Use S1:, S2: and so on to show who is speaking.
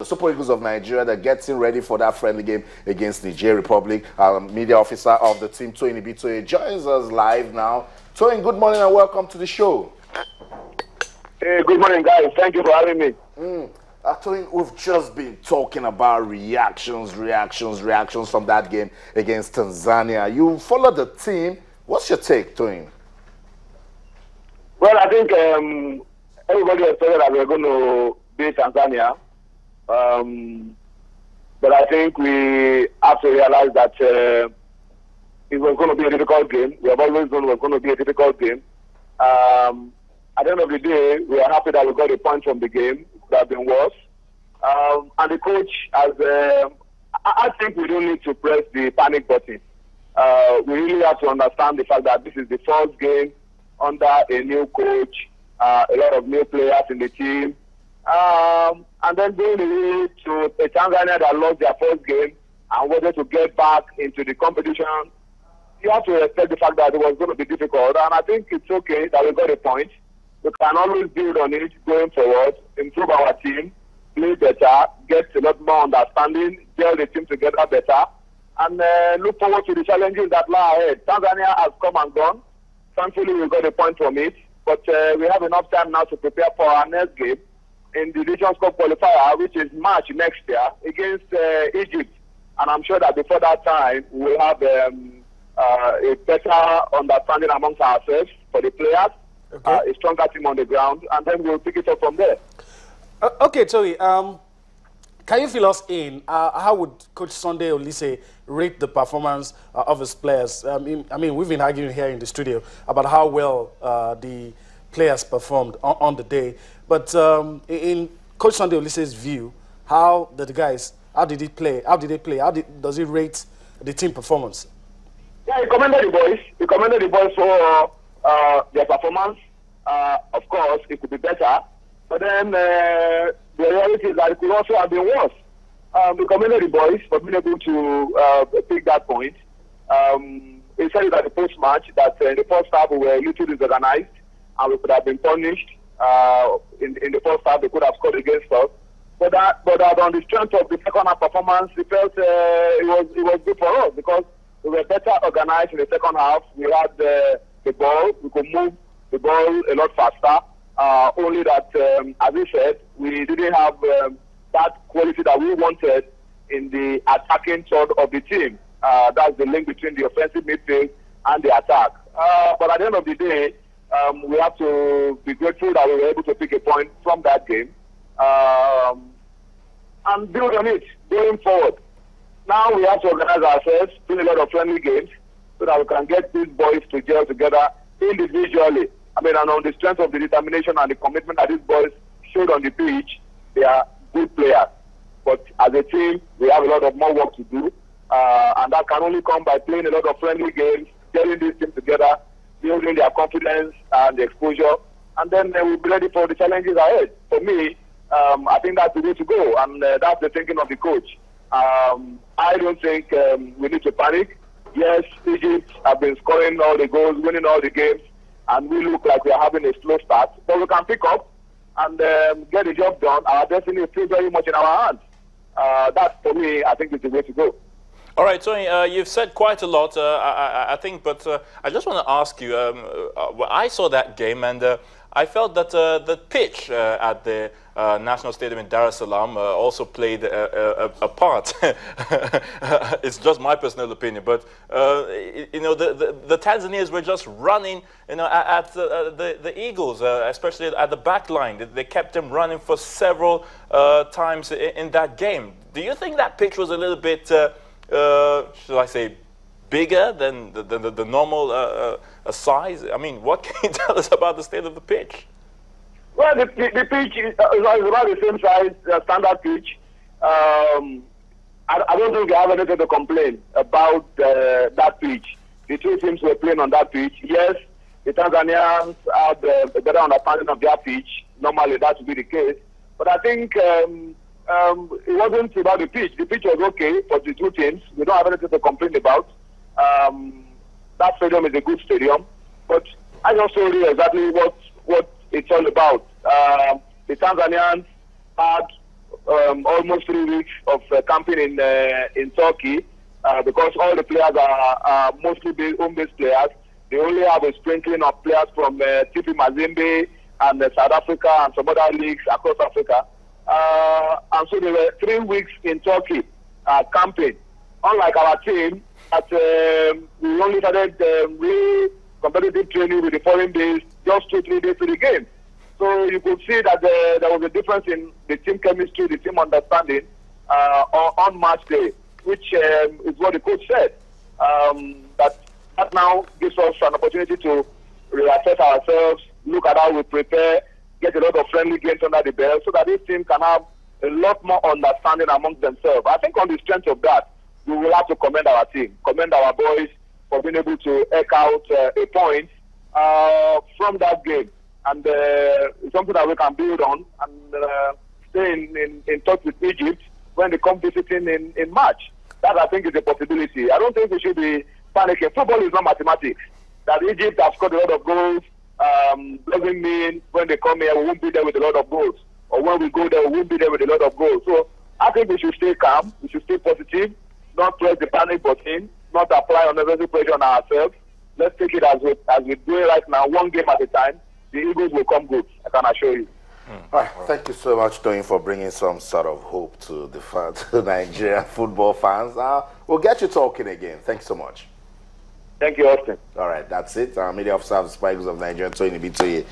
S1: The Super Eagles of Nigeria, they're getting ready for that friendly game against the Niger Republic. Media officer of the team, Toyin Ibitoye, joins us live now. Toyin, good morning and welcome to the show.
S2: Hey, good morning, guys. Thank you for having me.
S1: Toyin, we've just been talking about reactions from that game against Tanzania. You follow the team. What's your take, Toyin?
S2: Well, I think everybody expected that we're going to beat Tanzania. But I think we have to realize that it was going to be a difficult game. We have always known it was going to be a difficult game. At the end of the day, we are happy that we got a point from the game. It could have been worse. And the coach has, I think we don't need to press the panic button. We really have to understand the fact that this is the first game under a new coach, a lot of new players in the team. And then going away to a Tanzania that lost their first game and wanted to get back into the competition, you have to respect the fact that it was going to be difficult. And I think it's okay that we got a point. We can always build on it going forward, improve our team, play better, get a lot more understanding, gel the team together better, and look forward to the challenges that lie ahead. Tanzania has come and gone. Thankfully, we got a point from it. But we have enough time now to prepare for our next game in the Nations Cup qualifier, which is March next year, against Egypt. And I'm sure that before that time, we'll have a better understanding amongst ourselves for the players, a stronger team on the ground, and then we'll pick it up from there.
S3: Okay, Toyi, can you fill us in? How would Coach Sunday Oliseh rate the performance of his players? I mean, we've been arguing here in the studio about how well the players performed on the day. But in Coach Sunday Oliseh's view, how did he play? Does he rate the team performance?
S2: Yeah, he commended the boys. He commended the boys for their performance. Of course, it could be better. But then the reality is that it could also have been worse. We commended the boys for being able to pick that point. He said it at the post-match that in the first half we were a little disorganized and we could have been punished. In the first half, they could have scored against us. But on the strength of the second half performance, we felt it was good for us because we were better organized in the second half. We had the ball. We could move the ball a lot faster. Only that, as we said, we didn't have that quality that we wanted in the attacking side of the team. That's the link between the offensive midfield and the attack. But at the end of the day, we have to be grateful that we were able to pick a point from that game and build on it going forward. Now we have to organize ourselves, play a lot of friendly games so that we can get these boys to gel together individually. I mean, and on the strength of the determination and the commitment that these boys showed on the pitch, they are good players. But as a team, we have a lot of more work to do. And that can only come by playing a lot of friendly games, getting this team together, building their confidence and the exposure, and then we'll be ready for the challenges ahead. For me, I think that's the way to go, and that's the thinking of the coach. I don't think we need to panic. Yes, Egypt have been scoring all the goals, winning all the games, and we look like we are having a slow start, but we can pick up and get the job done. Our destiny is still very much in our hands. That, for me, I think is the way to go.
S4: All right, Tony, you've said quite a lot, I think, but I just want to ask you, I saw that game and I felt that the pitch at the National Stadium in Dar es Salaam also played a part. It's just my personal opinion, but you know, the Tanzanians were just running, you know, at the Eagles, especially at the back line. They kept them running for several times in that game. Do you think that pitch was a little bit, should I say, bigger than the normal size? I mean, what can you tell us about the state of the pitch?
S2: Well, the pitch is about the same size, standard pitch. I don't think we have anything to complain about that pitch. The two teams were playing on that pitch. Yes, the Tanzanians had a better understanding of their pitch. Normally, that would be the case. But I think it wasn't about the pitch. The pitch was okay for the two teams. We don't have anything to complain about. That stadium is a good stadium. But I just told you exactly what it's all about. The Tanzanians had almost 3 weeks of camping in Turkey because all the players are mostly home-based players. They only have a sprinkling of players from TP Mazembe and South Africa and some other leagues across Africa. And so they were 3 weeks in Turkey camping. Unlike our team, that we only started really competitive training with the foreign days just 2-3 days to the game. So you could see that there was a difference in the team chemistry, the team understanding on match day, which is what the coach said. That now gives us an opportunity to reassess ourselves, look at how we prepare, get a lot of friendly games under the belt so that this team can have a lot more understanding amongst themselves. I think on the strength of that, we will have to commend our team, commend our boys for being able to eke out a point from that game. And it's something that we can build on and stay in touch with Egypt when they come visiting in March. That, I think, is a possibility. I don't think we should be panicking. Football is not mathematics. That Egypt has scored a lot of goals doesn't mean when they come here we won't be there with a lot of goals. Or when we go there we won't be there with a lot of goals. So I think we should stay calm. We should stay positive. Not press the panic button. Not apply unnecessary pressure on ourselves. Let's take it as we do it right now, one game at a time. The Eagles will come good, I can assure you.
S1: All right. Thank you so much, Tony, for bringing some sort of hope to the Nigerian football fans. We'll get you talking again. Thanks so much.
S2: Thank you, Austin.
S1: All right, that's it. Media officer of the Spikes of Nigeria, Tony Bitoye.